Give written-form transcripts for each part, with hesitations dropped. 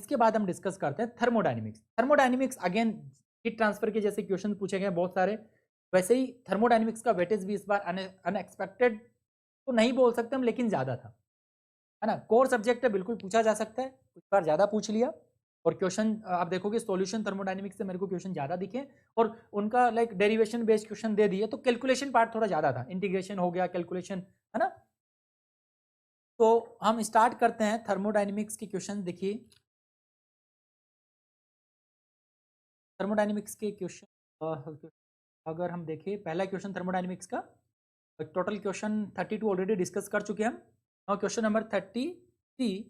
इसके बाद हम डिस्कस करते हैं thermodynamics. Thermodynamics again heat transfer के जैसे क्वेश्चन पूछे गए बहुत सारे, वैसे ही थर्मोडायनेमिक्स का वेटेज भी इस बार अनएक्सपेक्टेड तो नहीं बोल सकते हम, लेकिन ज्यादा था, है ना। कोर सब्जेक्ट है, बिल्कुल पूछा जा सकता है, इस बार ज्यादा पूछ लिया। और क्वेश्चन आप देखोगे सॉल्यूशन थर्मोडायनेमिक्स से मेरे को क्वेश्चन ज्यादा दिखे, और उनका लाइक डेरिवेशन बेस्ड क्वेश्चन दे दिए, तो कैलकुलेशन पार्ट थोड़ा ज्यादा था, इंटीग्रेशन हो गया, कैलकुलेशन, है ना। तो हम स्टार्ट करते हैं थर्मोडायनेमिक्स के क्वेश्चन। देखिए थर्मोडायनेमिक्स के क्वेश्चन अगर हम देखें, पहला क्वेश्चन थर्मोडायनेमिक्स का, टोटल क्वेश्चन 32 ऑलरेडी डिस्कस कर चुके हैं हम। और क्वेश्चन नंबर 33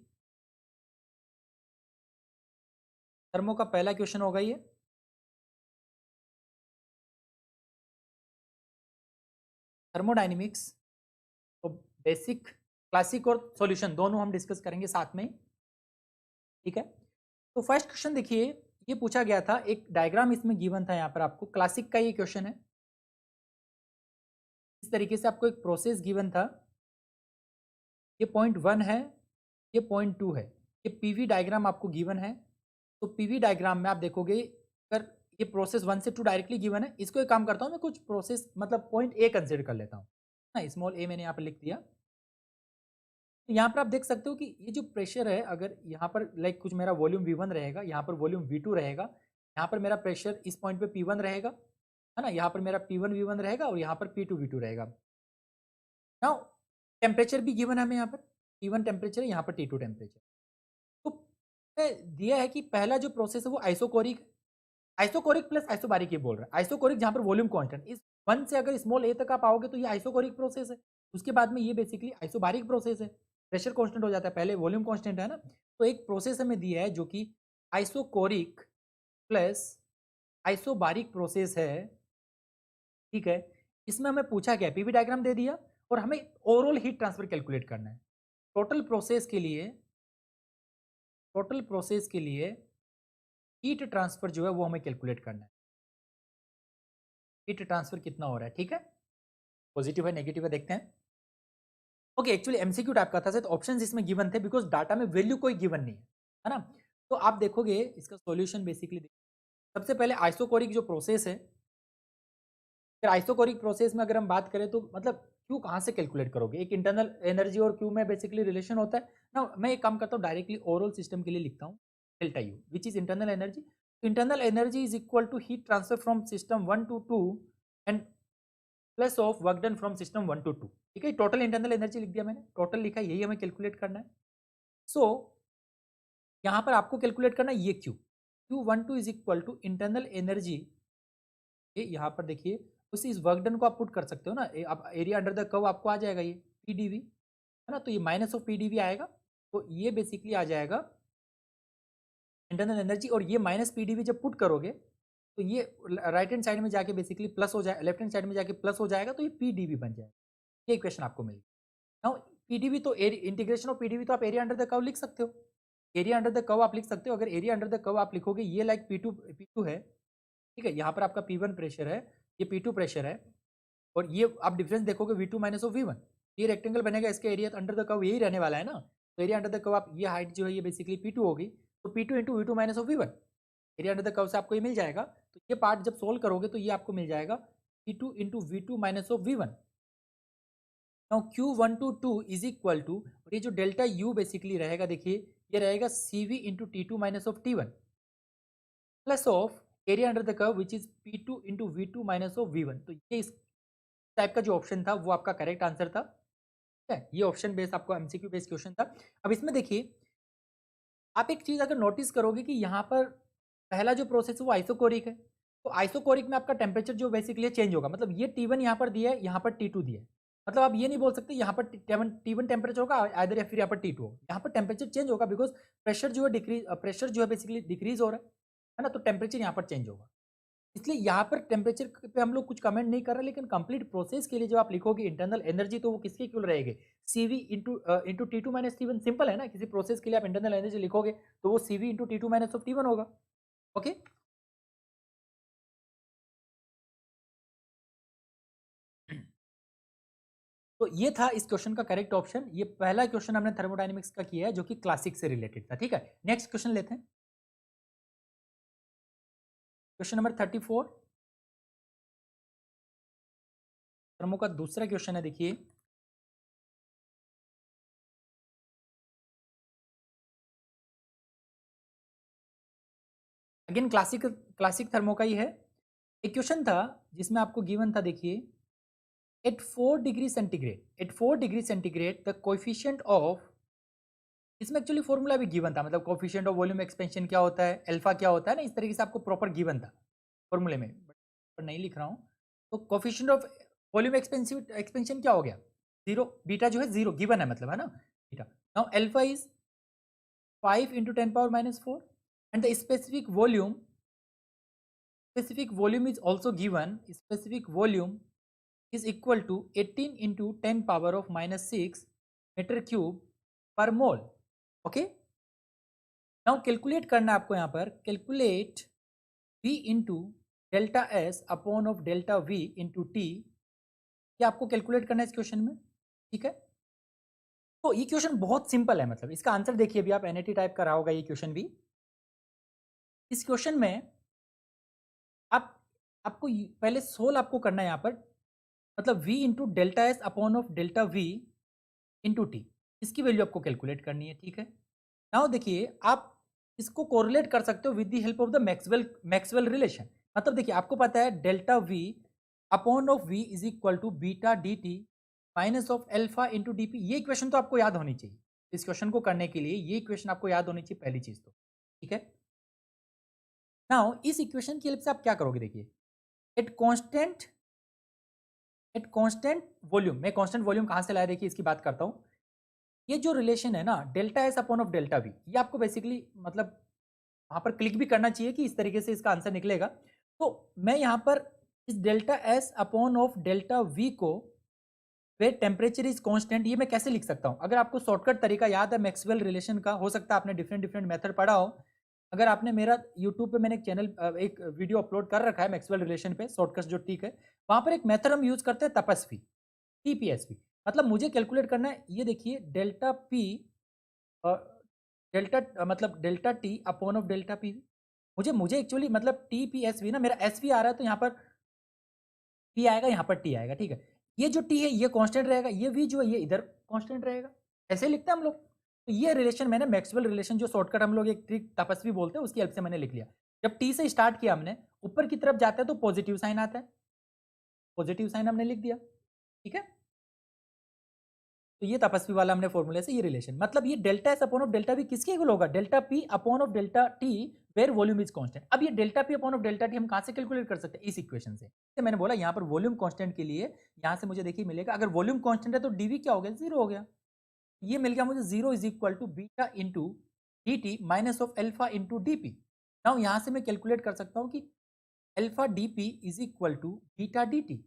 थर्मो का पहला क्वेश्चन होगा ये। थर्मोडायनेमिक्स तो बेसिक, क्लासिक और सॉल्यूशन दोनों हम डिस्कस करेंगे साथ में, ठीक है। तो फर्स्ट क्वेश्चन देखिए, ये पूछा गया था, एक डायग्राम इसमें गिवन था यहाँ पर आपको, क्लासिक का ये क्वेश्चन है। इस तरीके से आपको एक प्रोसेस गिवन था, ये पॉइंट 1 है, ये पॉइंट 2 है, ये पीवी डायग्राम आपको गिवन है। तो पीवी डायग्राम में आप देखोगे, अगर ये प्रोसेस 1 से 2 डायरेक्टली गिवन है, इसको एक काम करता हूँ मैं, कुछ प्रोसेस मतलब पॉइंट ए कंसिडर कर लेता हूँ ना, स्मॉल ए मैंने यहाँ पर लिख दिया। तो यहाँ पर आप देख सकते हो कि ये जो प्रेशर है, अगर यहाँ पर लाइक कुछ मेरा वॉल्यूम V1 रहेगा, यहाँ पर वॉल्यूम V2 रहेगा, यहाँ पर मेरा प्रेशर इस पॉइंट पे P1 रहेगा, है ना, यहाँ पर मेरा P1 V1 रहेगा, और यहाँ पर P2 V2 रहेगा। नाउ टेम्परेचर भी गिवन है हमें, यहाँ पर T1 टेम्परेचर है, यहाँ पर T2 टेम्परेचर। तो दिया है कि पहला जो प्रोसेस है वो आइसोकोरिक, आइसोकोरिक प्लस आइसोबारिक ये बोल रहा है। आइसोकोरिक जहाँ पर वॉल्यूम कांस्टेंट, इस 1 से अगर स्मॉल ए तक आप आओगे तो ये आइसोकोरिक प्रोसेस है। उसके बाद में ये बेसिकली आइसोबारिक प्रोसेस है, प्रेशर कांस्टेंट हो जाता है, पहले वॉल्यूम कांस्टेंट है ना। तो एक प्रोसेस हमें दिया है जो कि आइसोकोरिक प्लस आइसोबारिक प्रोसेस है, ठीक है। इसमें हमें पूछा क्या, पीवी डायग्राम दे दिया, और हमें ओवरऑल हीट ट्रांसफर कैलकुलेट करना है। टोटल प्रोसेस के लिए, टोटल प्रोसेस के लिए हीट ट्रांसफर जो है वो हमें कैलकुलेट करना है। हीट ट्रांसफर कितना हो रहा है, ठीक है, पॉजिटिव है नेगेटिव है, देखते हैं। ओके, एक्चुअली एमसीक्यू टाइप का था, तो ऑप्शंस इसमें गिवन थे, बिकॉज डाटा में वैल्यू कोई गिवन नहीं है ना। तो आप देखोगे इसका सॉल्यूशन बेसिकली, सबसे पहले आइसोकोरिक जो प्रोसेस है, फिर आइसोकोरिक प्रोसेस में अगर हम बात करें तो मतलब क्यू कहाँ से कैलकुलेट करोगे, एक इंटरनल एनर्जी और क्यू में बेसिकली रिलेशन होता है ना। मैं एक काम करता हूँ, डायरेक्टली ओवरऑल सिस्टम के लिए लिखता हूँ delta U, which is internal energy. Internal energy is equal to heat transfer from system 1 to 2 and plus of work done from system 1 to 2, ठीक है। टोटल इंटरनल एनर्जी लिख दिया मैंने, टोटल लिखा, यही हमें कैलकुलेट करना है। सो यहाँ पर आपको कैलकुलेट करना है ये Q12 is equal to internal energy, यहाँ पर देखिए, उसी इस वर्क डन को आप पुट कर सकते हो ना, अब एरिया अंडर द कर्व आपको आ जाएगा ये PdV, है ना। तो ये माइनस ऑफ PdV आएगा, तो ये बेसिकली आ जाएगा इंटरनल एनर्जी, और ये माइनस PdV जब पुट करोगे तो ये राइट हैंड साइड में जाके बेसिकली प्लस हो जाए, लेफ्ट हैंड साइड में जाके प्लस हो जाएगा, तो ये PdV बन जाएगा। ये इक्वेशन आपको मिली। नाउ PdV तो इंटीग्रेशन ऑफ PdV तो आप एरिया अंडर द कर्व लिख सकते हो, एरिया अंडर द कर्व आप लिख सकते हो। अगर एरिया अंडर द कर्व आप लिखोगे, ये लाइक P2 है, ठीक है, यहाँ पर आपका P1 प्रेशर है, ये P2 प्रेशर है, और ये आप डिफरेंस देखोगे V2 माइनस ऑफ V1, ये रेक्टेंगल बनेगा, इसका एरिया अंडर द कर्व यही रहने वाला है ना। तो एरिया अंडर द कर्व आप, ये हाइट जो है ये बेसिकली P2 होगी, तो P2 into V2 minus of V1, area under the curve से आपको ये मिल जाएगा। तो ये पार्ट जब सोल्व करोगे तो ये आपको मिल जाएगा P2 into V2 minus of V1। Now Q122 is equal to, और ये जो डेल्टा U बेसिकली रहेगा, देखिए ये रहेगा CV into T2 minus of T1 plus of area under the curve which is P2 into V2 minus of V1। तो ये इस टाइप का जो ऑप्शन था वो आपका करेक्ट आंसर था, ठीक है। ये ऑप्शन बेस्ड आपको एमसीक्यू बेस्ड क्वेश्चन था। अब इसमें देखिए, आप एक चीज अगर नोटिस करोगे कि यहाँ पर पहला जो प्रोसेस है वो आइसोकोरिक है, तो आइसोकोरिक में आपका टेम्परेचर जो बेसिकली चेंज होगा, मतलब ये T1 यहाँ पर दिया है, यहाँ पर T2 दिया है, मतलब आप ये नहीं बोल सकते यहाँ पर T1 टेम्परेचर होगा आइदर, या फिर यहाँ पर T2 होगा, यहाँ पर टेम्परेचर चेंज होगा, बिकॉज प्रेशर जो है डिक्रीज, प्रेशर जो है बेसिकली डिक्रीज हो रहा है ना, तो टेम्परेचर यहाँ पर चेंज होगा। इसलिए यहाँ पर टेम्परेचर पे हम लोग कुछ कमेंट नहीं कर रहे, लेकिन कंप्लीट प्रोसेस के लिए जब आप लिखोगे इंटरनल एनर्जी, तो वो किसके इक्वल रहेगी, CV into T2 minus T1, simple है ना। किसी प्रोसेस के लिए आप इंटरनल एनर्जी लिखोगे तो वो CV into T2 minus of T1 होगा, ओके। तो ये था इस क्वेश्चन का करेक्ट ऑप्शन। ये पहला क्वेश्चन हमने थर्मोडायनेमिक्स का किया है जो कि क्लासिक से रिलेटेड था। ठीक है, नेक्स्ट क्वेश्चन लेते हैं, क्वेश्चन नंबर 34 थर्मो का दूसरा क्वेश्चन है। देखिए, अगेन क्लासिक थर्मो का ही है। एक क्वेश्चन था जिसमें आपको गिवन था, देखिए, at 4 degree centigrade the coefficient of, इसमें एक्चुअली फॉर्मूला भी गिवन था, मतलब कोएफिशिएंट ऑफ वॉल्यूम एक्सपेंशन क्या होता है, अल्फा क्या होता है ना, इस तरीके से आपको प्रॉपर गिवन था फॉर्मूले में, पर नहीं लिख रहा हूँ। तो कोएफिशिएंट ऑफ वॉल्यूम एक्सपेंशन क्या हो गया, जीरो, बीटा जो है जीरो गिवन है, मतलब है ना beta. Now alpha is 5 into 10 power minus 4 and the specific volume is also given, specific volume is equal to 18 into 10 power of minus 6 meter cube per mole. Okay, now calculate करना है आपको, यहाँ पर calculate V into delta S upon of delta V into T, क्या आपको calculate करना है इस क्वेश्चन में। ठीक है, तो ये क्वेश्चन बहुत सिंपल है, मतलब इसका आंसर देखिए, अभी आप एनएटी टाइप करा होगा ये क्वेश्चन भी। इस क्वेश्चन में आप आपको पहले सोल्व आपको करना है यहाँ पर, मतलब v into delta S upon of delta we into T, इसकी वैल्यू आपको कैलकुलेट करनी है। ठीक है, नाउ देखिए, आप इसको कोरिलेट कर सकते हो with the help of the Maxwell relation. मतलब देखिए, आपको पता है delta V upon of V is equal to beta D T minus of alpha into D P. ये इक्वेशन तो आपको याद होनी चाहिए, इस क्वेश्चन को करने के लिए ये इक्वेशन आपको याद होनी चाहिए, पहली चीज तो। ठीक है, नाउ इस इक्वेशन की हेल्प से आप क्या करोगे, देखिए, एट कांस्टेंट वॉल्यूम, मैं कांस्टेंट वॉल्यूम कहां से लाया, देखिए इसकी बात करता हूं। ये जो रिलेशन है ना delta S upon of delta we, ये आपको बेसिकली मतलब वहां पर क्लिक भी करना चाहिए कि इस तरीके से इसका आंसर निकलेगा। तो मैं यहां पर इस delta S upon of delta we को, वे टेम्परेचर इज कांस्टेंट, ये मैं कैसे लिख सकता हूं। अगर आपको शॉर्टकट तरीका याद है मैक्सवेल रिलेशन का, हो सकता है आपने डिफरेंट डिफरेंट मेथड पढ़ा हो। अगर आपने मेरा यूट्यूब पे मैंने एक चैनल एक वीडियो अपलोड कर रखा है मैक्सवेल रिलेशन पे, शॉर्टकट जो ठीक है, वहां पर एक मेथड हम यूज करते हैं तपस्वी, टीपीएसवी। मतलब मुझे कैलकुलेट करना है, ये देखिए डेल्टा पी, डेल्टा मतलब delta T upon of delta P. मुझे एक्चुअली मतलब टी पी एस वी ना, मेरा एस वी आ रहा है तो यहाँ पर पी आएगा, यहाँ पर टी आएगा। ठीक है, ये जो टी है ये कांस्टेंट रहेगा, ये वी जो है ये इधर कांस्टेंट रहेगा, ऐसे लिखते हैं हम लोग। तो ये रिलेशन मैंने मैक्सवेल रिलेशन, जो शॉर्टकट हम लोग एक ट्रिक तपस्वी बोलते हैं, उसकी हेल्प से मैंने लिख लिया। जब टी से स्टार्ट किया हमने, ऊपर की तरफ जाता है तो पॉजिटिव साइन आता है, पॉजिटिव साइन हमने लिख दिया। ठीक है, तो ये तपस्वी वाला हमने फॉर्मूले से ये रिलेशन, मतलब ये delta S upon of delta V किसके इक्वल होगा, delta P upon of delta T where volume is constant. अब ये delta P upon of delta T हम कहां से कैलकुलेट कर सकते हैं, इस इक्वेशन से। तो मैंने बोला यहाँ पर वॉल्यूम कांस्टेंट के लिए यहाँ से मुझे देखिए मिलेगा, अगर वॉल्यूम कांस्टेंट है तो डीवी क्या हो गया, जीरो हो गया। ये मिल गया मुझे, zero is equal to beta into D T minus of alpha into D P. Now यहाँ से मैं कैलकुलेट कर सकता हूँ कि alpha D P is equal to beta D T.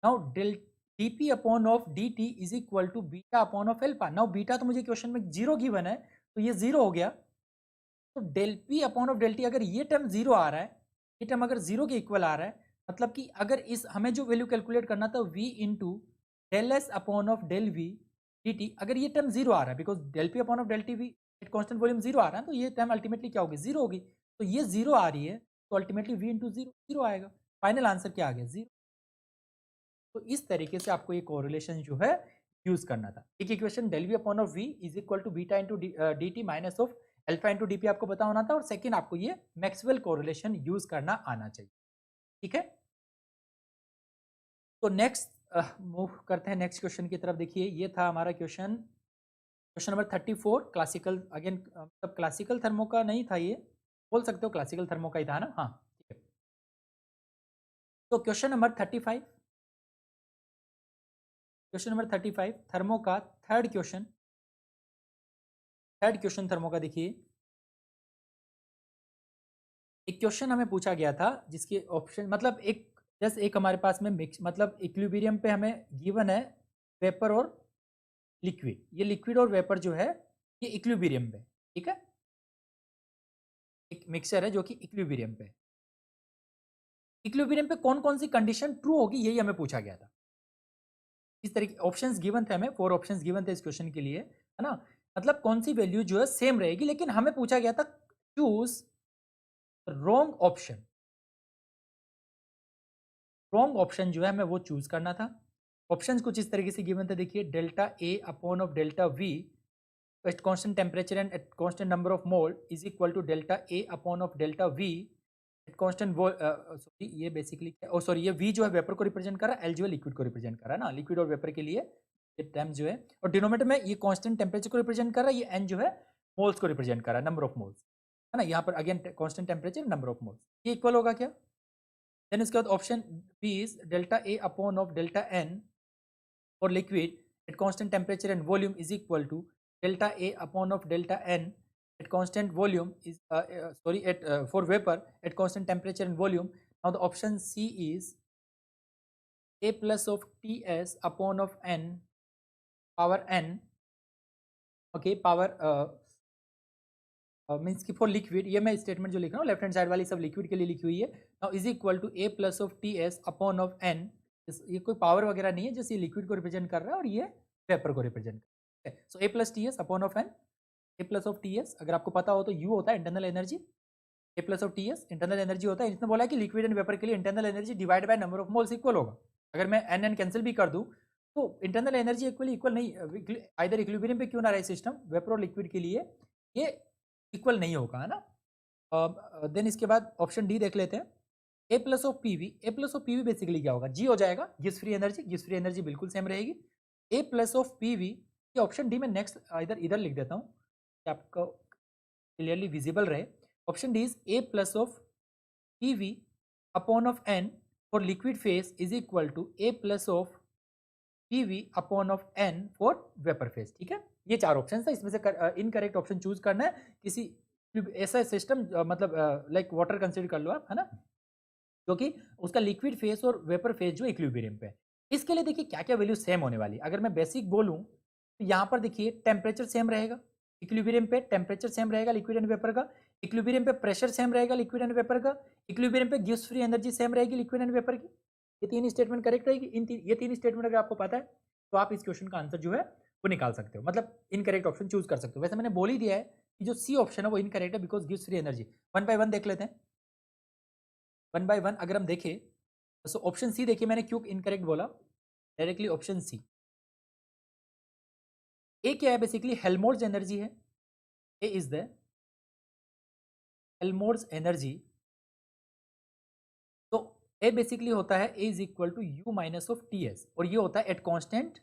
Now del dp upon of dt is equal to beta upon of alpha. Now beta तो मुझे question में जीरो गिवन है, तो ये जीरो हो गया। तो del P upon of del T, अगर ये टर्म जीरो आ रहा है, ये टर्म अगर जीरो के इक्वल आ रहा है, मतलब कि अगर इस हमें जो वैल्यू कैलकुलेट करना था v into del S upon of del V D T, अगर ये टर्म जीरो आ रहा है, because del P upon of del T V at constant volume zero आ रहा है, तो ये टर्म अल्टीमेटली क्या होगी, जीरो होगी। तो ये जीरो आ रही है, तो ultimately v into zero zero आएगा। फाइनल आंसर क्या आ गया, जीरो। तो इस तरीके से आपको ये कोरिलेशन जो है यूज करना था। एक equation del V upon of V is equal to beta into D T minus of alpha into D P आपको पता होना था, और सेकंड आपको ये मैक्सवेल कोरिलेशन यूज करना आना चाहिए। ठीक है, तो नेक्स्ट मूव करते हैं नेक्स्ट क्वेश्चन की तरफ। देखिए, ये था हमारा question, question number 34 classical, again मतलब क्लासिकल थर्मो का नहीं था, ये बोल सकते हो क्लासिकल थर्मो का ही था ना, हाँ ठीक है। तो question number 35, question number 35 thermo का थर्ड क्वेश्चन थर्मो का। देखिए, एक क्वेश्चन हमें पूछा गया था जिसके ऑप्शन, मतलब एक जैसे एक हमारे पास में मिक्स, मतलब इक्विलिब्रियम पे हमें गिवन है वेपर और लिक्विड, ये लिक्विड और वेपर जो है ये इक्विलिब्रियम पे। ठीक है, एक मिक्सचर है जो कि इक्विलिब्रियम पे, इक्विलिब्रियम पे कौन कौन सी कंडीशन ट्रू होगी, यही हमें पूछा गया था। इस तरीके ऑप्शंस गिवन थे, हमें 4 ऑप्शंस गिवन थे इस क्वेश्चन के लिए, है ना? मतलब कौन सी वैल्यू जो है सेम रहेगी, लेकिन हमें पूछा गया था choose wrong option. Wrong option जो है हमें वो चूज करना था। ऑप्शंस कुछ इस तरीके से गिवन थे, देखिए delta A upon of delta V at constant temperature and at constant number of mole is equal to delta A upon of delta V at constant वो सॉरी ये बेसिकली सॉरी ये V जो है vapour को represent कर रहा है, L जो है लिक्विड को रिप्रेजेंट कर रहा है ना, लिक्विड और वेपर के लिए ये टर्म जो है, और डिनोमिनेटर में ये कांस्टेंट टेम्परेचर को रिप्रेजेंट कर रहा है, ये एन जो है मोल्स को रिप्रेजेंट कर रहा है, नंबर ऑफ मोल्स, है ना? यहाँ पर again constant temperature number of moles, ये इक्वल होगा क्या? देन इसके बाद option B is delta A upon of delta N for liquid at constant temperature and volume is equal to delta A upon of delta N at constant volume is sorry at for vapor at constant temperature and volume. Now the option C is A plus of Ts upon of N power N, okay, power means की for liquid, ये मैं statement जो लिख रहा हूँ left hand side वाली सब liquid के लिए लिखी हुई है। Now is equal to A plus of T S upon of N, ये कोई पावर वगैरह नहीं है, जैसे ये लिक्विड को रिप्रेजेंट कर रहा है और ये वेपर को रिप्रेजेंट कर रहा है। So A plus T S upon of N, A plus of T S अगर आपको पता हो तो यू होता है internal energy, A plus of T S internal energy होता है। इसने बोला है कि लिक्विड एंड वेपर के लिए internal energy divide by number of moles equal होगा। अगर मैं एन एन कैंसिल भी कर दूं तो इंटरनल एनर्जी इक्वल नहीं, आइदर इक्विलिब्रियम पे क्यों ना रहे सिस्टम, वेपर और लिक्विड के लिए ये इक्वल नहीं होगा, है ना? देन इसके बाद ऑप्शन डी देख लेते हैं, ए plus of P V, A plus of P V basically क्या होगा, जी हो जाएगा, gives free energy, gives free energy बिल्कुल सेम रहेगी। ए प्लस ऑफ पी वी, ये ऑप्शन डी में नेक्स्ट इधर लिख देता हूँ कि आपको क्लियरली विजिबल रहे। Option D is a plus of P V upon of N for liquid phase is equal to A plus of P V upon of N for vapour phase, ठीक है? ये 4 ऑप्शन था, इसमें से incorrect option choose करना है। किसी ऐसा सिस्टम मतलब लाइक वाटर कंसिडर कर लो आप, है ना, जो कि उसका लिक्विड फेस और वेपर फेस जो इक्विलिब्रियम पे है। इसके लिए देखिए क्या क्या वैल्यू सेम होने वाली है। अगर मैं बेसिक बोलूं तो यहाँ पर देखिए टेम्परेचर सेम रहेगा, इक्विलिब्रियम पे टेम्परेचर सेम रहेगा लिक्विड एंड वेपर का, इक्विलिब्रियम पे प्रेशर सेम रहेगा लिक्विड एंड वेपर का, इक्विलिब्रियम पे गिव्स फ्री एनर्जी सेम रहेगी लिक्विड एंड वेपर की। ये 3 स्टेटमेंट करेक्ट रहेगी। ये 3 स्टेटमेंट अगर आपको पता है तो आप इस क्वेश्चन का आंसर जो है वो निकाल सकते हो, मतलब इनकरेक्ट ऑप्शन चूज कर सकते हो। वैसे मैंने बोल ही दिया है कि जो सी ऑप्शन है वो इनकरेक्ट है because gives free energy. One by one देख लेते हैं, वन बाय वन अगर हम देखें तो ऑप्शन सी देखिए मैंने क्यों इनकरेक्ट बोला, डायरेक्टली ऑप्शन सी। ए क्या है, बेसिकली हेल्मोल्ट्ज एनर्जी है, A is the Helmholtz energy. तो ए बेसिकली होता है A is equal to U minus of T S, और ये होता है at constant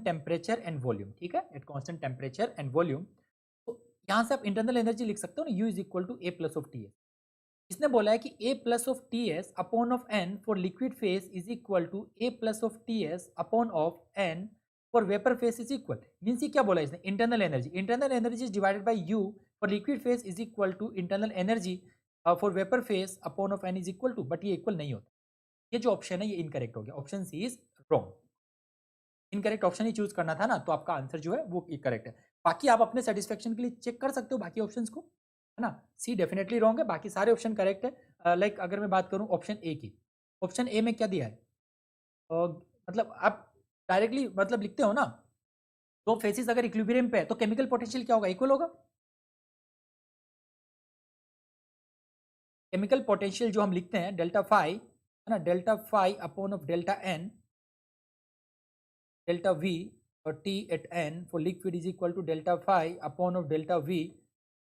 temperature and volume, ठीक है, at constant temperature and volume. तो यहां से आप इंटरनल एनर्जी लिख सकते हो ना, U is equal to A plus of T S. इसने बोला है कि A plus of T S upon of N for liquid phase is equal to A plus of T S upon of N for vapour phase is equal. Means ये क्या बोला इसने, internal energy is divided by U for liquid phase is equal to internal energy for vapour phase upon of N is equal to, but ये equal नहीं होता। ये जो option है ये इनकरेक्ट हो गया, option C is wrong. Incorrect option ही चूज करना था ना, तो आपका आंसर जो है वो करेक्ट है। बाकी आप अपने सेटिस्फेक्शन के लिए चेक कर सकते हो बाकी ऑप्शंस को, है ना। सी डेफिनेटली रॉन्ग है, बाकी सारे ऑप्शन करेक्ट है। लाइक अगर मैं बात करूं ऑप्शन ए की, ऑप्शन ए में क्या दिया है, मतलब आप डायरेक्टली मतलब लिखते हो ना, दो फेसिस अगर इक्विलिब्रियम पे है तो केमिकल पोटेंशियल क्या होगा, इक्वल होगा। केमिकल पोटेंशियल जो हम लिखते हैं डेल्टा फाई, है ना, delta phi upon of delta N, delta V और T at N for liquid is equal to delta phi upon of delta V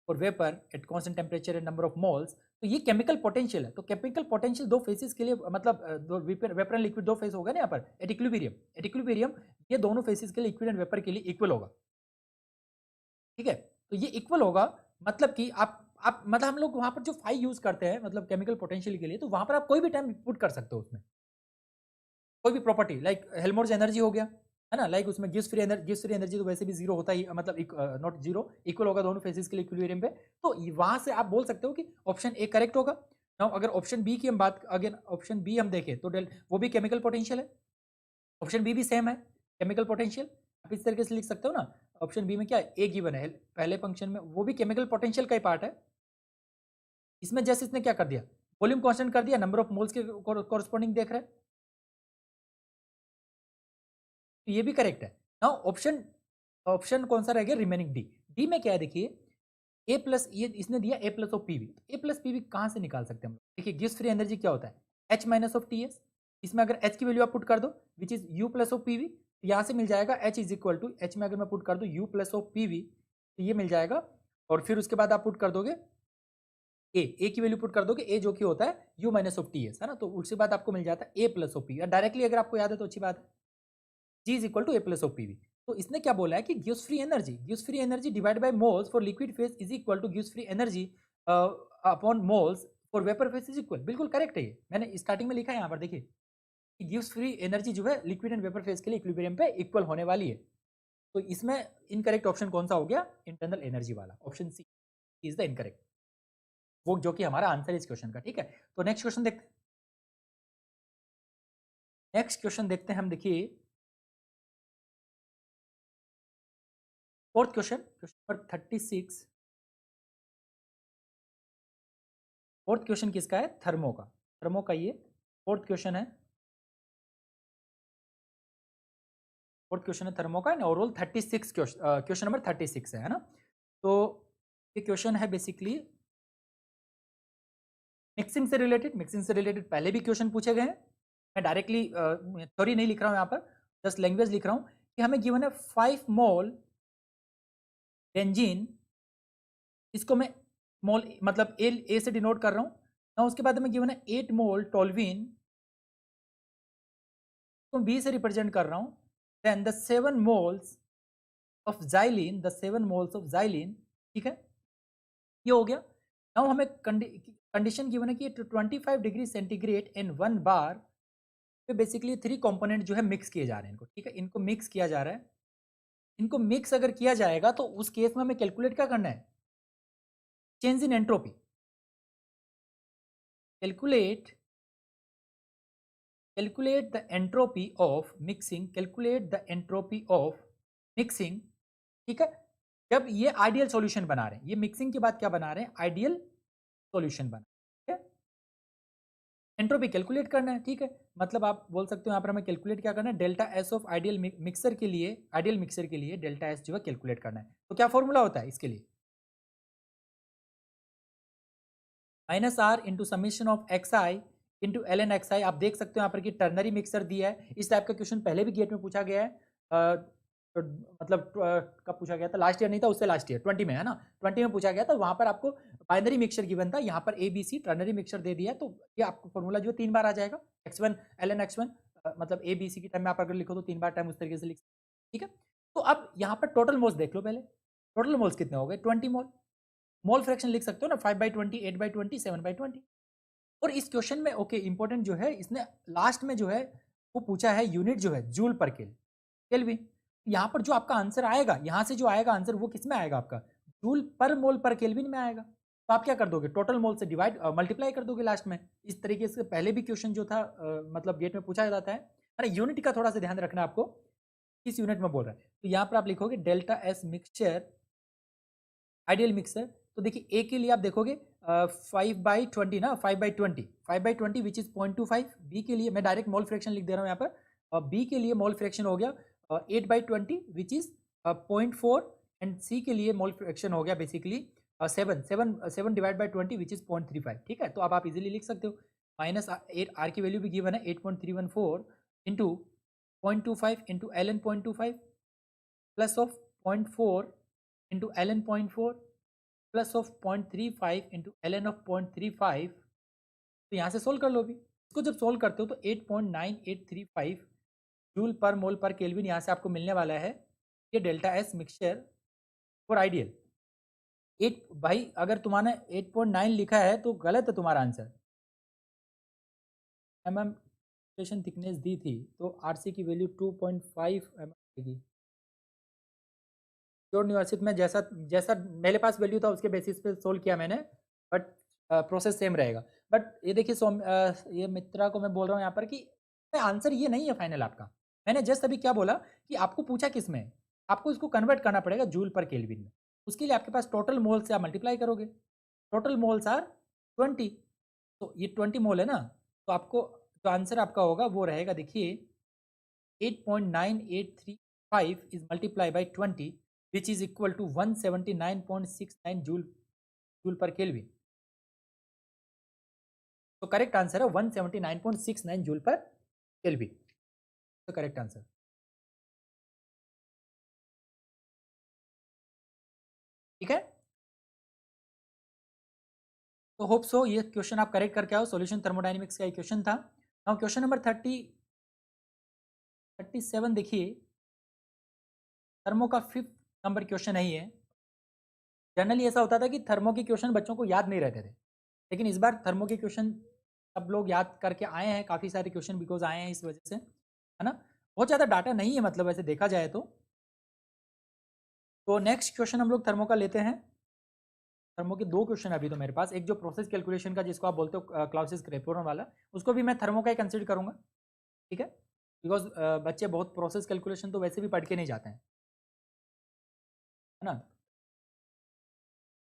for vapour at constant temperature and number of moles. तो ये chemical potential है, तो chemical potential दो faces के लिए मतलब दो वेपर एंड लिक्विड दो फेस होगा ना यहाँ पर एट इक्विलिब्रियम ये दोनों फेसेस के लिए लिक्विड एंड वेपर के लिए इक्वल होगा, ठीक है। तो ये इक्वल होगा मतलब कि आप मतलब हम लोग वहां पर जो फाई यूज करते हैं मतलब केमिकल पोटेंशियल के लिए, तो वहां पर आप कोई भी टर्म पुट कर सकते हो उसमें, कोई भी प्रॉपर्टी लाइक हेल्मोल्ट्ज एनर्जी हो गया, है ना, लाइक उसमें गिव्स फ्री एनर्जी तो वैसे भी जीरो होता ही, मतलब नॉट जीरो, इक्वल होगा दोनों फेसेस के लिए इक्विलिब्रियम पे। तो वहां से आप बोल सकते हो कि ऑप्शन ए करेक्ट होगा। नाउ अगर ऑप्शन बी की हम बात, अगेन ऑप्शन बी हम देखें तो वो भी केमिकल पोटेंशियल है, ऑप्शन बी भी सेम है केमिकल पोटेंशियल। आप इस तरीके से लिख सकते हो ना, ऑप्शन बी में क्या है, ए गिवन है पहले फंक्शन में, वो भी केमिकल पोटेंशियल का ही पार्ट है। इसमें जैसे इसने क्या कर दिया, वॉल्यूम कांस्टेंट कर दिया, नंबर ऑफ मोल्स के कॉरस्पॉन्डिंग देख रहे हैं, तो ये भी करेक्ट है ना। ऑप्शन ऑप्शन कौन सा रह गया, रिमेनिंग डी। डी में क्या है देखिए, ए प्लस, ये इसने दिया A plus of PV, A plus PV कहाँ से निकाल सकते हैं हम लोग? देखिए गिव्स फ्री एनर्जी क्या होता है, H minus of T S. इसमें अगर एच की वैल्यू आप पुट कर दो which is U plus of PV, तो यहाँ से मिल जाएगा H is equal to, H में अगर मैं पुट कर दूँ यू प्लस ऑफ पीवी तो ये मिल जाएगा। और फिर उसके बाद आप पुट कर दोगे ए की वैल्यू पुट कर दोगे, ए जो कि होता है you minus of T S, है ना। तो उसके बाद आपको मिल जाता है ए प्लस ऑफ पी, डायरेक्टली अगर आपको याद है तो अच्छी बात है, जी is equal to A plus of PV. तो इसने क्या बोला है कि gives free energy divide by moles for liquid phase is equal two gives free energy upon moles for vapour phase is equal. बिल्कुल करेक्ट है, ये मैंने स्टार्टिंग में लिखा है यहाँ पर देखिए, कि गिव्स फ्री एनर्जी जो है लिक्विड एंड वेपर फेज के लिए इक्विलिब्रियम पे इक्वल होने वाली है। तो इसमें इनकरेक्ट ऑप्शन कौन सा हो गया, इंटरनल एनर्जी वाला, option C is the incorrect, वो जो कि हमारा आंसर है इस क्वेश्चन का। ठीक है, तो नेक्स्ट क्वेश्चन देखते हैं। नेक्स्ट क्वेश्चन देखते हैं हम, देखिए fourth question, question number 36। Fourth question किसका है, थर्मो का, थर्मो का ये फोर्थ क्वेश्चन है। फोर्थ क्वेश्चन है थर्मो का, ओवरऑल 36 क्वेश्चन नंबर 36 है ना। तो ये क्वेश्चन है बेसिकली मिक्सिंग से रिलेटेड पहले भी क्वेश्चन पूछे गए हैं। मैं डायरेक्टली थ्योरी नहीं लिख रहा हूँ यहाँ पर, जस्ट लैंग्वेज लिख रहा हूँ कि हमें गिवन है 5 मोल बेंजीन, इसको मैं मोल मतलब ए से डिनोट कर रहा हूँ ना। उसके बाद हमें गिवन है 8 मोल टोल्विन, तो बी से रिप्रेजेंट कर रहा हूँ। Then the 7 moles of xylene, the 7 moles of xylene, ठीक है, ये हो गया। नाउ हमें कंडीशन गिवन है कि 25 डिग्री सेंटीग्रेड इन 1 बार पे बेसिकली 3 कंपोनेंट जो है मिक्स किए जा रहे हैं इनको, ठीक है, इनको मिक्स किया जा रहा है। इनको मिक्स अगर किया जाएगा तो उस केस में हमें कैलकुलेट क्या करना है, change in entropy, calculate the entropy of mixing, calculate the entropy of mixing, ठीक है। जब ये आइडियल सॉल्यूशन बना रहे हैं, ये मिक्सिंग के बाद क्या बना रहे हैं, आइडियल सॉल्यूशन बना, ठीक है। एंट्रोपी कैलकुलेट करना है, ठीक है, मतलब आप बोल सकते हो यहाँ पर हमें कैलकुलेट क्या करना है, delta S of ideal mixer के लिए, डेल्टा एस जो है कैलकुलेट करना है। तो क्या फॉर्मूला होता है इसके लिए, minus R into summation of X I into L N X I. आप देख सकते हो यहाँ पर कि टर्नरी मिक्सर दिया है, इस टाइप का क्वेश्चन पहले भी गेट में पूछा गया है। मतलब कब पूछा गया था, लास्ट ईयर नहीं था, उससे लास्ट ईयर 20 में, है ना, 20 में पूछा गया था। वहां पर आपको बाइनरी मिक्सचर गिवन था, यहाँ पर A B C ternary mixture दे दिया, तो ये आपको फॉर्मूला जो 3 बार आ जाएगा, x1 ln x1, मतलब ए बी सी की टाइम में आप अगर लिखो तो 3 बार टाइम उस तरीके से लिख, ठीक है। तो अब यहाँ पर टोटल मोल्स देख लो पहले, टोटल मोल्स कितने हो गए, 20 मोल। मोल फ्रैक्शन लिख सकते हो ना, 5/20, 8/20, 7/20। और इस क्वेश्चन में ओके इंपॉर्टेंट जो है, इसने लास्ट में जो है वो पूछा है यूनिट जो है जूल पर केल्विन। यहाँ पर जो आपका आंसर आएगा, यहाँ से जो आएगा आंसर वो किस में आएगा, आपका जूल पर मोल पर केल्विन में आएगा। तो आप क्या कर दोगे, टोटल मोल से डिवाइड मल्टीप्लाई कर दोगे लास्ट में। इस तरीके से पहले भी क्वेश्चन जो था मतलब गेट में पूछा जाता है। अरे यूनिट का थोड़ा सा ध्यान रखना आपको, किस यूनिट में बोल रहा है। तो यहाँ पर आप लिखोगे delta S mixture ideal mixer. तो देखिए ए के लिए आप देखोगे 5/20 ना, 5/20 विच इज 0.25। बी के लिए मैं डायरेक्ट मोल फ्रैक्शन लिख दे रहा हूँ यहाँ पर, बी के लिए मोल फ्रैक्शन हो गया 8/20 विच इज 0.4, एंड सी के लिए मोल फ्रैक्शन हो गया बेसिकली 7/20 विच इज 0.35, ठीक है। तो अब आप इजीली लिख सकते हो, माइनस आर की वैल्यू भी गिवन है 8.314 into 0.25 into L N 0.25 plus of 0.4 into L N 0.4 plus of 0.35 into L N of 0.35। तो यहाँ से सोल्व कर लो। भी इसको जब सोल्व करते हो तो 8.9835 जूल पर मोल पर केल्विन यहाँ से आपको मिलने वाला है। ये delta S mixture for ideal 8, भाई अगर तुम्हारा 8.9 लिखा है तो गलत है तुम्हारा आंसर। स्टेशन थिकनेस दी थी तो आरसी की वैल्यू 2.5 आएगी। श्योर निवासित में जैसा जैसा मेरे पास वैल्यू था उसके बेसिस पे सोल्व किया मैंने, बट प्रोसेस सेम रहेगा। बट ये देखिए ये मित्रा को मैं बोल रहा हूँ यहाँ पर कि आंसर ये नहीं है फाइनल आपका। मैंने जस्ट अभी क्या बोला कि आपको पूछा किस में, आपको इसको कन्वर्ट करना पड़ेगा जूल पर केल्विन में। उसके लिए आपके पास टोटल मोल से आप मल्टीप्लाई करोगे, टोटल मोल्स आर 20, तो ये 20 मोल है ना, तो आपको जो आंसर आपका होगा वो रहेगा देखिए 8.9835 is multiplied by 20 which is equal to 179.69 joule पर केल्विन। तो करेक्ट आंसर है 179.69 जूल पर केल्विन, तो करेक्ट आंसर। ठीक है, तो होप सो ये क्वेश्चन आप करेक्ट करके आओ। सॉल्यूशन थर्मोडायनेमिक्स का क्वेश्चन था। नाउ क्वेश्चन नंबर 37 देखिए, थर्मो का 5th नंबर क्वेश्चन है ये। जनरली ऐसा होता था कि थर्मो के क्वेश्चन बच्चों को याद नहीं रहते थे, लेकिन इस बार थर्मो के क्वेश्चन सब लोग याद करके आए हैं, काफ़ी सारे क्वेश्चन बिकॉज आए हैं इस वजह से, है ना। बहुत ज़्यादा डाटा नहीं है मतलब ऐसे देखा जाए तो नेक्स्ट क्वेश्चन हम लोग थर्मो का लेते हैं। थर्मो के 2 क्वेश्चन अभी तो मेरे पास, एक जो प्रोसेस कैलकुलेशन का जिसको आप बोलते हो क्लाउसिस क्रेपोरन वाला, उसको भी मैं थर्मो का ही कंसिडर करूंगा। ठीक है, बिकॉज बच्चे बहुत प्रोसेस कैलकुलेशन तो वैसे भी पढ़ के नहीं जाते हैं, है ना।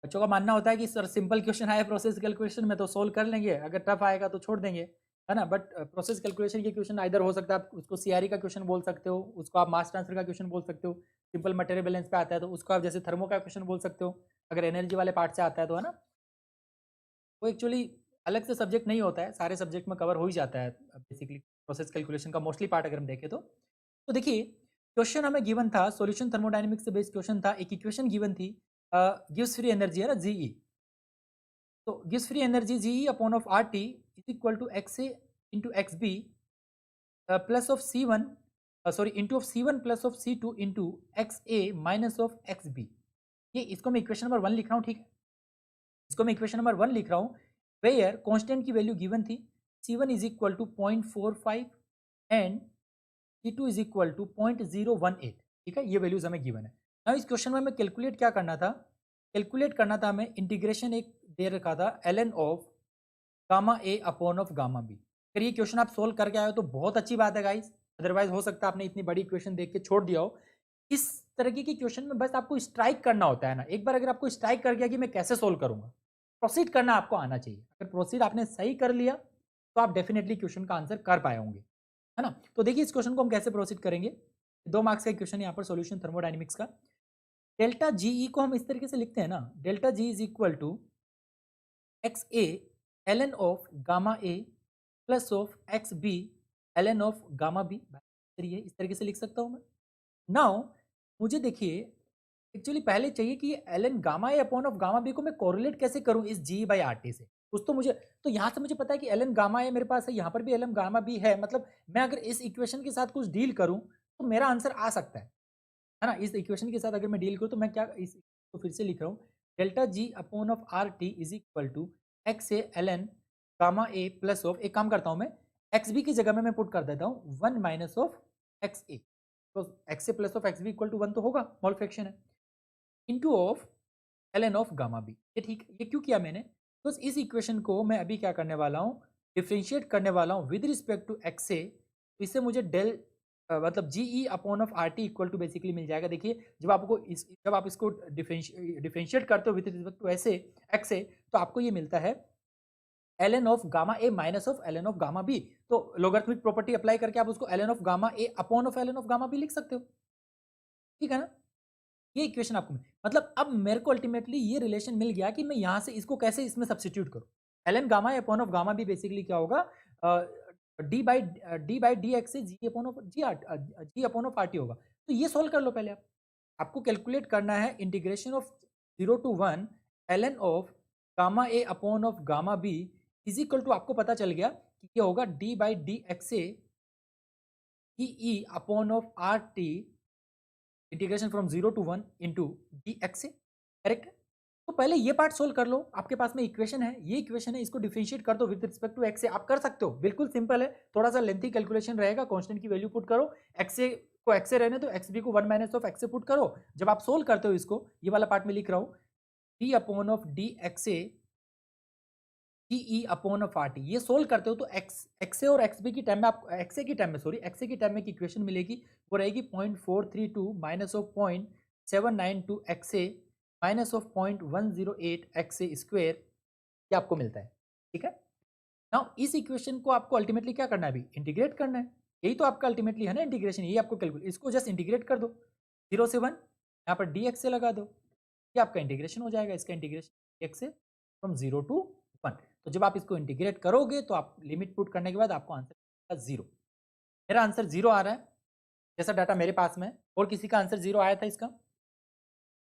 बच्चों का मानना होता है कि सर सिंपल क्वेश्चन आए प्रोसेस कैलकुलेशन में तो सोल्व कर लेंगे, अगर टफ आएगा तो छोड़ देंगे, है ना। बट प्रोसेस कैलकुलेशन के क्वेश्चन इधर हो सकता है, आप उसको सीआरई का क्वेश्चन बोल सकते हो, उसको आप मास ट्रांसफर का क्वेश्चन बोल सकते हो, सिंपल मटेरियल बैलेंस पे आता है तो उसको आप जैसे थर्मो का क्वेश्चन बोल सकते हो, अगर एनर्जी वाले पार्ट से आता है तो, है ना। वो एक्चुअली अलग से सब्जेक्ट नहीं होता है, सारे सब्जेक्ट में कवर हो ही जाता है बेसिकली प्रोसेस कैलकुलेशन का मोस्टली पार्ट अगर हम देखें तो देखिए क्वेश्चन हमें गिवन था, सॉल्यूशन थर्मोडायनेमिक्स से बेस्ड क्वेश्चन था। एक इक्वेशन गिवन थी, गिव्स फ्री एनर्जी है ना, जीई। तो गिव्स free energy GE upon of R T is equal to X A into X B plus of C one, sorry into of C one plus of C two into X A minus of X B. ये इसको मैं equation number 1 लिख रहा हूँ, ठीक है। इसको मैं इक्वेशन नंबर 1 लिख रहा हूँ, वेयर कांस्टेंट की वैल्यू गिवन थी, C1 is equal to 0.45 and C2 is equal to 0.018। ठीक है, ये वैल्यूज हमें गिवन है। ना इस क्वेश्चन में हमें कैलकुलेट क्या करना था, कैलकुलेट करना था हमें इंटीग्रेशन, एक दे रखा था ln of gamma A upon of gamma B. अगर ये क्वेश्चन आप सोल्व करके आए हो तो बहुत अच्छी बात है गाइस, अदरवाइज हो सकता है आपने इतनी बड़ी क्वेश्चन देख के छोड़ दिया हो। इस तरह की क्वेश्चन में बस आपको स्ट्राइक करना होता है ना, एक बार अगर आपको स्ट्राइक कर गया कि मैं कैसे सोल्व करूंगा, प्रोसीड करना आपको आना चाहिए। अगर प्रोसीड आपने सही कर लिया तो आप डेफिनेटली क्वेश्चन का आंसर कर पाए होंगे, है ना। तो देखिए इस क्वेश्चन को हम कैसे प्रोसीड करेंगे। 2 मार्क्स का क्वेश्चन यहाँ पर सॉल्यूशन थर्मोडायनेमिक्स का। डेल्टा जीई को हम इस तरीके से लिखते हैं ना, delta G is equal to X A ln of gamma A plus of X B ln of gamma B. इस तरीके से लिख सकता हूँ मैं। नाउ मुझे देखिए एक्चुअली पहले चाहिए कि ये ln gamma A upon of gamma B को मैं कोरिलेट कैसे करूं इस जी बाई आर टी से, कुछ तो मुझे, तो यहाँ से मुझे पता है कि ln गामा ए मेरे पास है, यहाँ पर भी ln गामा बी है, मतलब मैं अगर इस इक्वेशन के साथ कुछ डील करूं तो मेरा आंसर आ सकता है ना। इस इक्वेशन के साथ अगर मैं डील करूं तो मैं क्या, इस तो फिर से लिख रहा हूँ, delta G upon of R T is equal to X A ln gamma A plus of, एक काम करता हूँ मैं एक्स बी की जगह में मैं पुट कर देता हूँ 1 माइनस ऑफ एक्स ए, तो X A plus of X B equal to 1 तो होगा, मोल फ्रैक्शन है, into of ln of gamma B. ये ठीक, ये क्यों किया मैंने, तो इस इक्वेशन को मैं अभी क्या करने वाला हूँ, डिफ्रेंशिएट करने वाला हूँ with respect to X A. तो इससे मुझे डेल मतलब G E upon of R T equal to basically मिल जाएगा। देखिए जब आप इसको डिफ्रेंशिएट करते हो विद रिस्पेक्ट टू ऐसे एक्स ए, तो आपको ये मिलता है ln of gamma A minus of ln of gamma B. तो लोगरिथमिक प्रॉपर्टी अप्लाई करके आप उसको ln of gamma A upon of ln of gamma B लिख सकते हो, ठीक है ना। ये इक्वेशन आपको मतलब अब मेरे को अल्टीमेटली ये रिलेशन मिल गया कि मैं यहाँ से इसको कैसे इसमें सब्सटीट्यूट करूँ। ln gamma upon of gamma भी बेसिकली क्या होगा, डी बाई डी एक्स से G upon of G upon of R T होगा। तो ये सोल्व कर लो पहले आप, आपको कैलकुलेट करना है integration of 0 to 1 ln of gamma A upon of gamma B is equal to, आपको पता चल गया कि ये होगा D by D X A E upon of R T integration from 0 to 1 into D X A, correct है। तो पहले ये पार्ट सोल्व कर लो, आपके पास में इक्वेशन है, ये इक्वेशन है, इसको डिफरेंशिएट कर दो विद रिस्पेक्ट टू एक्स ए, आप कर सकते हो, बिल्कुल सिंपल है, थोड़ा सा लेंथी कैलकुलेशन रहेगा, कांस्टेंट की वैल्यू पुट करो, एक्स ए को एक्स ए रहने दो, एक्स बी को 1 minus of X A put करो। जब आप सोल्व करते हो इसको, ये वाला पार्ट में लिख रहा हूँ, D upon of D X A E upon of R T, ये सोल्व करते हो तो एक्स ए और एक्स बी की टर्म में आप एक्स ए की टर्म में सॉरी एक्स ए की टर्म में की इक्वेशन मिलेगी, वो रहेगी 0.432 minus of 0.792 x A minus of 0.108 x A square, ये आपको मिलता है, ठीक है। नाउ इस इक्वेशन को आपको अल्टीमेटली क्या करना है, अभी इंटीग्रेट करना है। यही तो आपका अल्टीमेटली है ना इंटीग्रेशन, यही आपको कैलकुलेट, इसको जस्ट इंटीग्रेट कर दो 0 से 1, यहाँ पर डी एक्स से लगा दो, ये आपका इंटीग्रेशन हो जाएगा, इसका इंटीग्रेशन एक्स से फ्रॉम 0 to 1। तो जब आप इसको इंटीग्रेट करोगे तो आप लिमिट पुट करने के बाद आपको आंसर 0। मेरा आंसर 0 आ रहा है जैसा डाटा मेरे पास में, और किसी का आंसर 0 आया था इसका,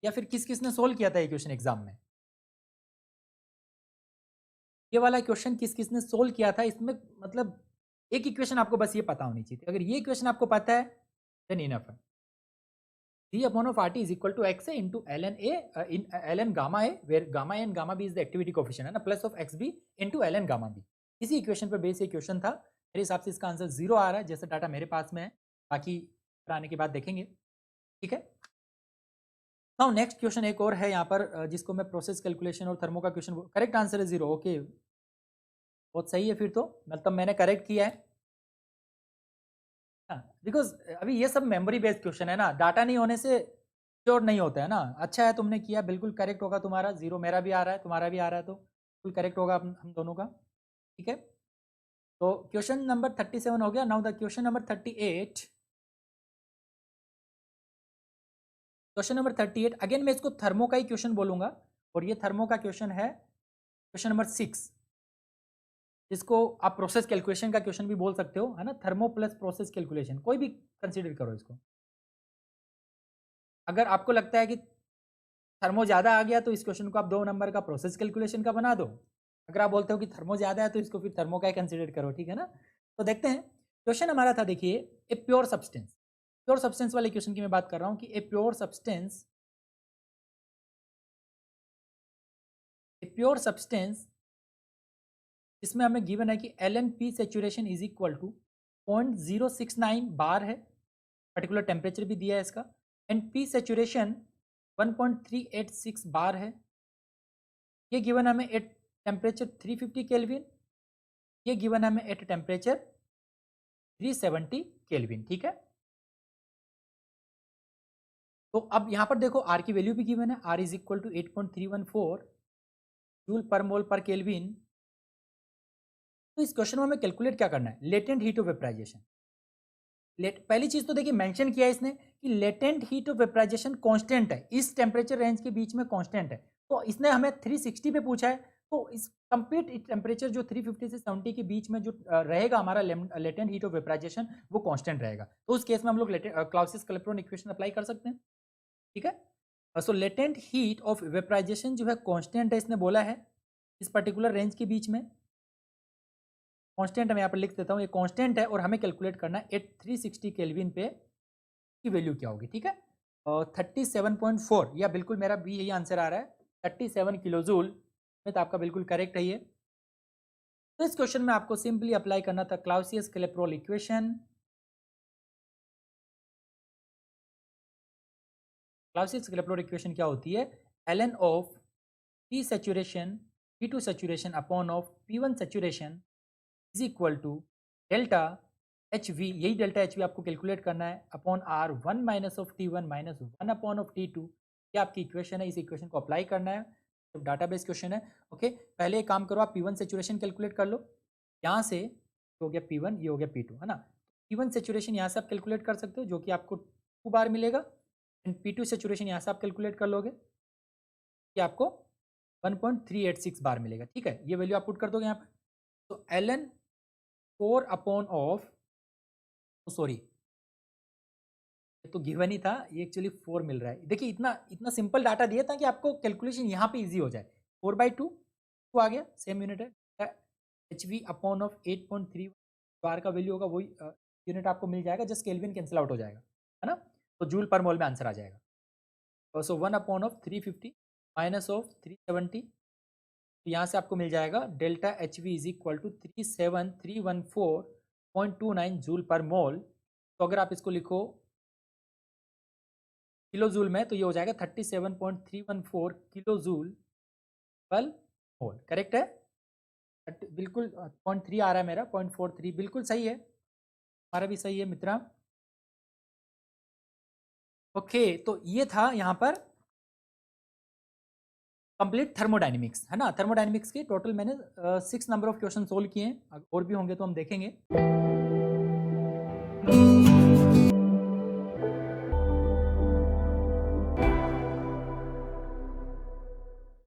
या फिर किस किसने सोल्व किया था ये क्वेश्चन एग्जाम में, ये वाला क्वेश्चन किस किसने सोल्व किया था, इसमें मतलब एक इक्वेशन आपको बस ये पता होनी चाहिए। अगर ये इक्वेशन आपको पता है देन इनफ है। C upon of RT is equal to XA into ln A in ln gamma A, where gamma A and gamma B is the activity coefficient है ना, plus of XB into ln gamma B। इसी equation पर base ये question था, मेरे हिसाब से इसका आंसर 0 आ रहा है जैसा डाटा मेरे पास में है, बाकी आने के बाद देखेंगे, ठीक है। नाउ नेक्स्ट क्वेश्चन एक और है यहाँ पर जिसको मैं प्रोसेस कैलकुलेशन और थर्मो का क्वेश्चन, करेक्ट आंसर है 0। ओके, बहुत सही है, फिर तो मतलब मैंने करेक्ट किया है, बिकॉज अभी ये सब मेमोरी बेस्ड क्वेश्चन है ना, डाटा नहीं होने से श्योर नहीं होता है ना। अच्छा है तुमने किया, बिल्कुल करेक्ट होगा तुम्हारा, 0 मेरा भी आ रहा है, तुम्हारा भी आ रहा है, तो बिल्कुल करेक्ट होगा हम दोनों का, ठीक है। तो क्वेश्चन नंबर 37 हो गया। Now the question number 38, question number 38 again मैं इसको थर्मो का ही क्वेश्चन बोलूंगा, और ये थर्मो का क्वेश्चन है क्वेश्चन नंबर 6, जिसको आप प्रोसेस कैलकुलेशन का क्वेश्चन भी बोल सकते हो, है ना, थर्मो प्लस प्रोसेस कैलकुलेशन, कोई भी कंसीडर करो इसको। अगर आपको लगता है कि थर्मो ज़्यादा आ गया तो इस क्वेश्चन को आप 2 नंबर का प्रोसेस कैलकुलेशन का बना दो। अगर आप बोलते हो कि थर्मो ज़्यादा है तो इसको फिर थर्मो का ही कंसीडर करो, ठीक है ना। तो देखते हैं क्वेश्चन हमारा था, देखिए a pure substance, pure substance वाले क्वेश्चन की मैं बात कर रहा हूँ कि a pure substance, a pure substance इसमें हमें गिवन है कि LNP saturation is equal to 0.069 bar है, पर्टिकुलर टेम्परेचर भी दिया है इसका, एंड पी सेचुरेशन 1.386 बार है। ये गिवन हमें एट टेम्परेचर 350 केल्विन, ये गिवन हमें एट टेम्परेचर 370 केल्विन, ठीक है। तो अब यहाँ पर देखो आर की वैल्यू भी गिवन है, R is equal to 8.314 joule per mole पर केल्विन। तो इस क्वेश्चन में हमें कैलकुलेट क्या करना है, लेटेंट हीट ऑफ वेपराइजेशन। पहली चीज तो देखिए मेंशन किया है इसने कि latent heat of vaporization constant है, इस टेम्परेचर रेंज के बीच में कांस्टेंट है। तो इसने हमें 360 पे पूछा है, तो इस कंप्लीट टेम्परेचर जो 350 से 70 के बीच में जो रहेगा हमारा लेटेंट हीट ऑफ वेपराइजेशन वो कांस्टेंट रहेगा। तो उस केस में हम लोग क्लाउसियस-क्लैपेरॉन इक्वेशन अप्लाई कर सकते हैं, ठीक है। सो लेटेंट हीट ऑफ वेपराइजेशन जो है कांस्टेंट है, इसने बोला है इस पर्टिकुलर रेंज के बीच में। कांस्टेंट मैं यहाँ पर लिख देता हूँ, ये कांस्टेंट है और हमें कैलकुलेट करना है एट 360 केल्विन पे की वैल्यू क्या होगी, ठीक है। 37.4, या बिल्कुल मेरा भी यही आंसर आ रहा है 37 किलो जूल में, तो आपका बिल्कुल करेक्ट है ये। तो इस क्वेश्चन में आपको सिंपली अप्लाई करना था क्लाउसियस-क्लैपेरॉन इक्वेशन। क्लाउसियस-क्लैपेरॉन इक्वेशन क्या होती है, ln of P saturation P2 saturation upon of P1 saturation is equal to delta H V, यही डेल्टा एच वी आपको कैलकुलेट करना है upon R 1 minus of T1 minus 1 upon of T2। ये आपकी equation है, इस इक्वेशन को apply करना है, तो डाटाबेस क्वेश्चन है। ओके, पहले एक काम करो, आप P1 सेचुरेशन कैलकुलेट कर लो, यहाँ से हो गया P1, ये हो गया P2, है ना। P1 सेचुरेशन यहाँ से आप कैलकुलेट कर सकते हो जो कि आपको 2 बार मिलेगा, एंड P2 सेचुरेशन यहाँ से आप कैलकुलेट कर लोगे कि आपको 1.386 बार मिलेगा, ठीक है। ये वैल्यू आप पुट कर दोगे यहाँ पर, तो ln 4 अपॉन ऑफ, सॉरी तो गिवन ही था, ये एक्चुअली 4 मिल रहा है। देखिए इतना इतना सिंपल डाटा दिया था कि आपको कैलकुलेशन यहाँ पे इजी हो जाए। 4/2 आ गया, सेम यूनिट है, एच वी अपॉन ऑफ 8.3 बार का वैल्यू होगा, वही यूनिट आपको मिल जाएगा, जस्ट केल्विन कैंसिल आउट हो जाएगा, है ना। तो जूल पर मोल में आंसर आ जाएगा। So 1 upon of 350 minus of 370, तो यहाँ से आपको मिल जाएगा delta H V is equal to 37314.29 joule per mole. तो अगर आप इसको लिखो किलो जूल में तो ये हो जाएगा 37.314 किलो जूल पर मोल, करेक्ट है, बिल्कुल 0.3 आ रहा है मेरा, 0.43 बिल्कुल सही है, हमारा भी सही है मित्रा। ओके, तो ये था यहाँ पर कंप्लीट थर्मोडायनेमिक्स, है ना। थर्मोडायनेमिक्स के टोटल मैंने 6 नंबर ऑफ क्वेश्चन सोल्व किए हैं, और भी होंगे तो हम देखेंगे।